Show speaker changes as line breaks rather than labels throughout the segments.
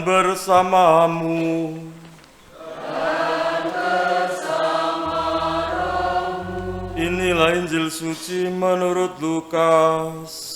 bersamamu. Inilah Injil suci menurut Lukas.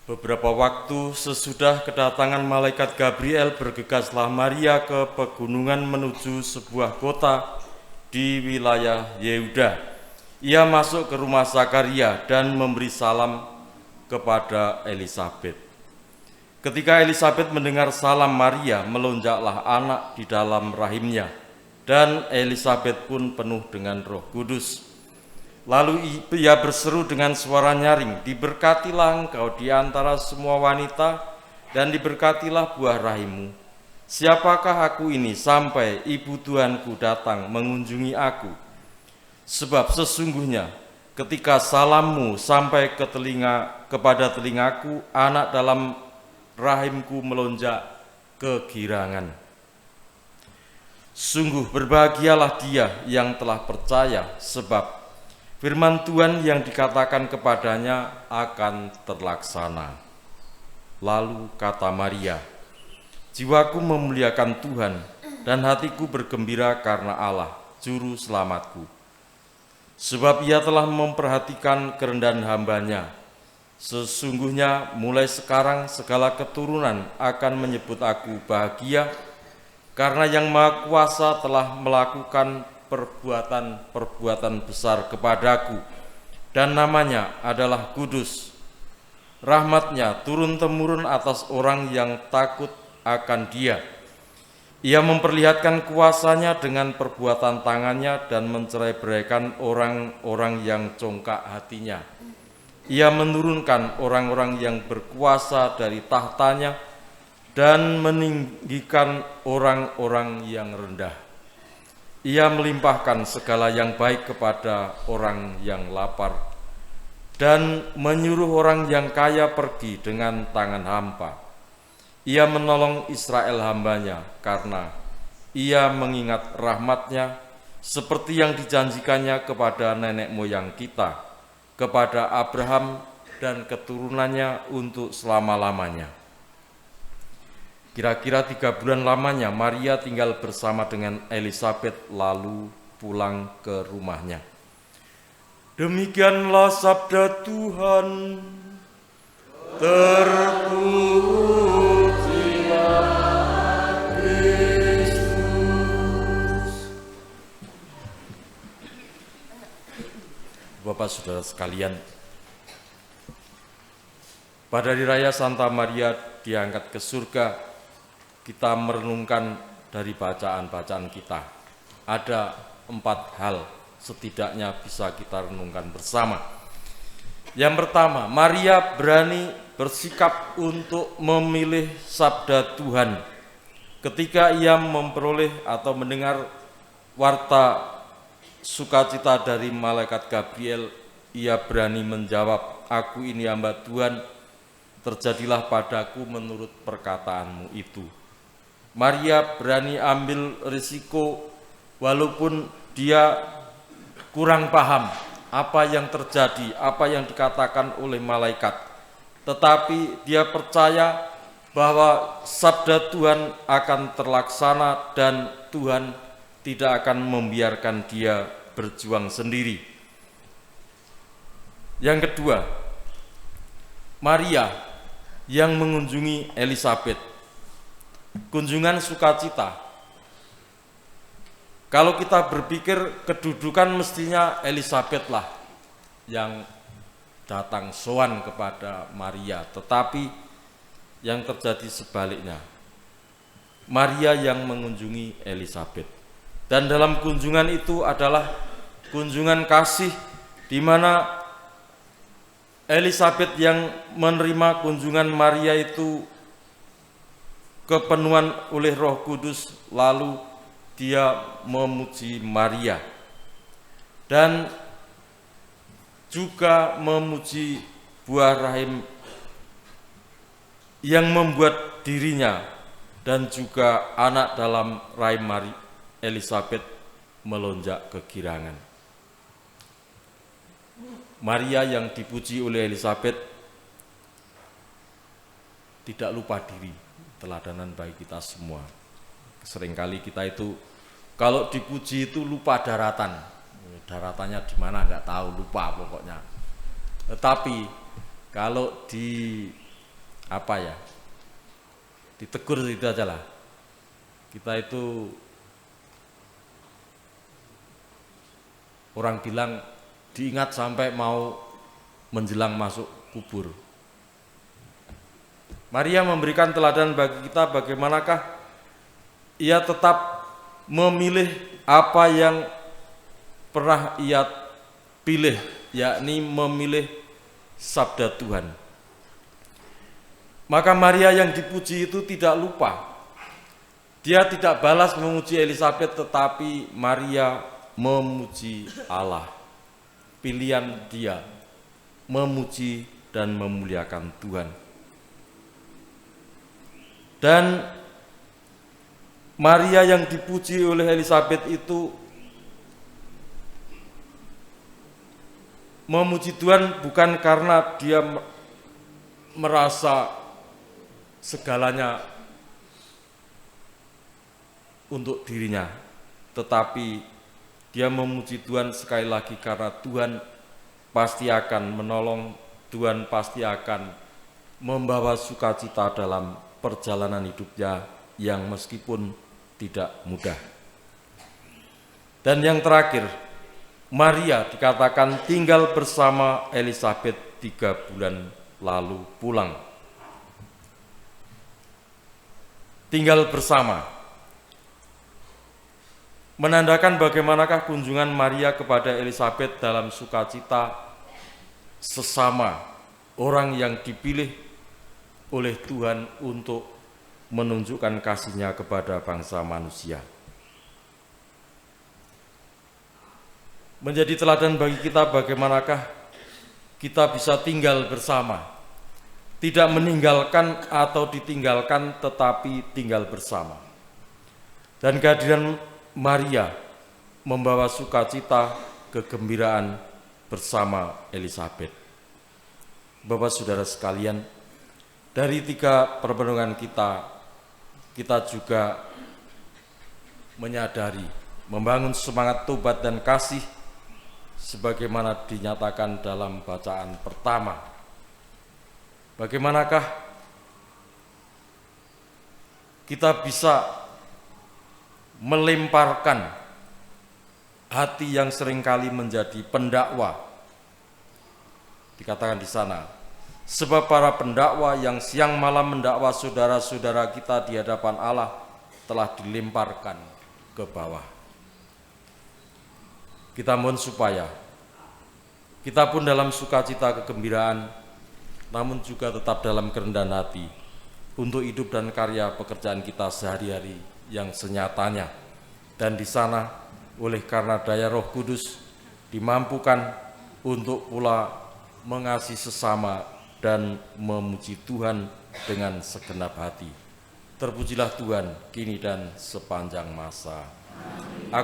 Beberapa waktu sesudah kedatangan malaikat Gabriel, bergegaslah Maria ke pegunungan menuju sebuah kota di wilayah Yehuda. Ia masuk ke rumah Zakaria dan memberi salam kepada Elisabet. Ketika Elisabet mendengar salam Maria, melonjaklah anak di dalam rahimnya, dan Elisabet pun penuh dengan Roh Kudus. Lalu ia berseru dengan suara nyaring, "Diberkatilah engkau di antara semua wanita, dan diberkatilah buah rahimmu. Siapakah aku ini sampai ibu Tuhanku datang mengunjungi aku? Sebab sesungguhnya ketika salammu sampai kepada telingaku, anak dalam rahimku melonjak kegirangan. Sungguh berbahagialah dia yang telah percaya, sebab firman Tuhan yang dikatakan kepadanya akan terlaksana." Lalu kata Maria, "Jiwaku memuliakan Tuhan, dan hatiku bergembira karena Allah, Juru Selamatku. Sebab ia telah memperhatikan kerendahan hamba-Nya. Sesungguhnya mulai sekarang segala keturunan akan menyebut aku bahagia, karena Yang Maha Kuasa telah melakukan perbuatan-perbuatan besar kepadaku, dan namanya adalah kudus. Rahmat-Nya turun-temurun atas orang yang takut akan Dia. Ia memperlihatkan kuasa-Nya dengan perbuatan tangan-Nya dan mencerai-beraikan orang-orang yang congkak hatinya. Ia menurunkan orang-orang yang berkuasa dari tahtanya dan meninggikan orang-orang yang rendah. Ia melimpahkan segala yang baik kepada orang yang lapar, dan menyuruh orang yang kaya pergi dengan tangan hampa. Ia menolong Israel hamba-Nya, karena Ia mengingat rahmat-Nya seperti yang dijanjikannya kepada nenek moyang kita, kepada Abraham dan keturunannya untuk selama-lamanya." Kira-kira 3 bulan lamanya Maria tinggal bersama dengan Elisabet, lalu pulang ke rumahnya. Demikianlah sabda Tuhan. Terpujilah Kristus. Bapak Saudara sekalian, pada hari raya Santa Maria diangkat ke surga, kita merenungkan dari bacaan-bacaan kita. Ada 4 hal setidaknya bisa kita renungkan bersama. Yang pertama, Maria berani bersikap untuk memilih sabda Tuhan. Ketika ia memperoleh atau mendengar warta sukacita dari malaikat Gabriel, ia berani menjawab, "Aku ini hamba Tuhan, terjadilah padaku menurut perkataanmu itu." Maria berani ambil risiko walaupun dia kurang paham apa yang terjadi, apa yang dikatakan oleh malaikat. Tetapi dia percaya bahwa sabda Tuhan akan terlaksana dan Tuhan tidak akan membiarkan dia berjuang sendiri. Yang kedua, Maria yang mengunjungi Elisabet. Kunjungan sukacita. Kalau kita berpikir kedudukan, mestinya Elisabet lah yang datang sowan kepada Maria, tetapi yang terjadi sebaliknya. Maria yang mengunjungi Elisabet. Dan dalam kunjungan itu adalah kunjungan kasih, di mana Elisabet yang menerima kunjungan Maria itu kepenuhan oleh Roh Kudus, lalu dia memuji Maria dan juga memuji buah rahim yang membuat dirinya dan juga anak dalam rahim Elizabeth melonjak kegirangan. Maria yang dipuji oleh Elizabeth tidak lupa diri, teladanan bagi kita semua. Seringkali kita itu kalau dipuji itu lupa daratan. Daratannya di mana nggak tahu, lupa pokoknya. Tetapi kalau ditegur itu aja lah. Kita itu orang bilang diingat sampai mau menjelang masuk kubur. Maria memberikan teladan bagi kita bagaimanakah ia tetap memilih apa yang pernah ia pilih, yakni memilih sabda Tuhan. Maka Maria yang dipuji itu tidak lupa. Dia tidak balas memuji Elizabeth, tetapi Maria memuji Allah. Pilihan dia memuji dan memuliakan Tuhan. Dan Maria yang dipuji oleh Elizabeth itu memuji Tuhan bukan karena dia merasa segalanya untuk dirinya, tetapi dia memuji Tuhan sekali lagi karena Tuhan pasti akan menolong, Tuhan pasti akan membawa sukacita dalam perjalanan hidupnya yang meskipun tidak mudah. Dan yang terakhir, Maria dikatakan tinggal bersama Elizabeth 3 bulan lalu pulang. Tinggal bersama menandakan bagaimanakah kunjungan Maria kepada Elizabeth dalam sukacita sesama orang yang dipilih oleh Tuhan untuk menunjukkan kasih-Nya kepada bangsa manusia. Menjadi teladan bagi kita bagaimanakah kita bisa tinggal bersama, tidak meninggalkan atau ditinggalkan, tetapi tinggal bersama. Dan kehadiran Maria membawa sukacita, kegembiraan bersama Elizabeth. Bapak saudara sekalian, dari 3 permenungan kita juga menyadari, membangun semangat tobat dan kasih sebagaimana dinyatakan dalam bacaan pertama. Bagaimanakah kita bisa melemparkan hati yang seringkali menjadi pendakwa. Dikatakan di sana, sebab para pendakwa yang siang malam mendakwa saudara-saudara kita di hadapan Allah telah dilemparkan ke bawah. Kita mohon supaya kita pun dalam sukacita kegembiraan, namun juga tetap dalam kerendahan hati untuk hidup dan karya pekerjaan kita sehari-hari yang senyatanya, dan di sana oleh karena daya Roh Kudus dimampukan untuk pula mengasihi sesama dan memuji Tuhan dengan segenap hati. Terpujilah Tuhan kini dan sepanjang masa. Aku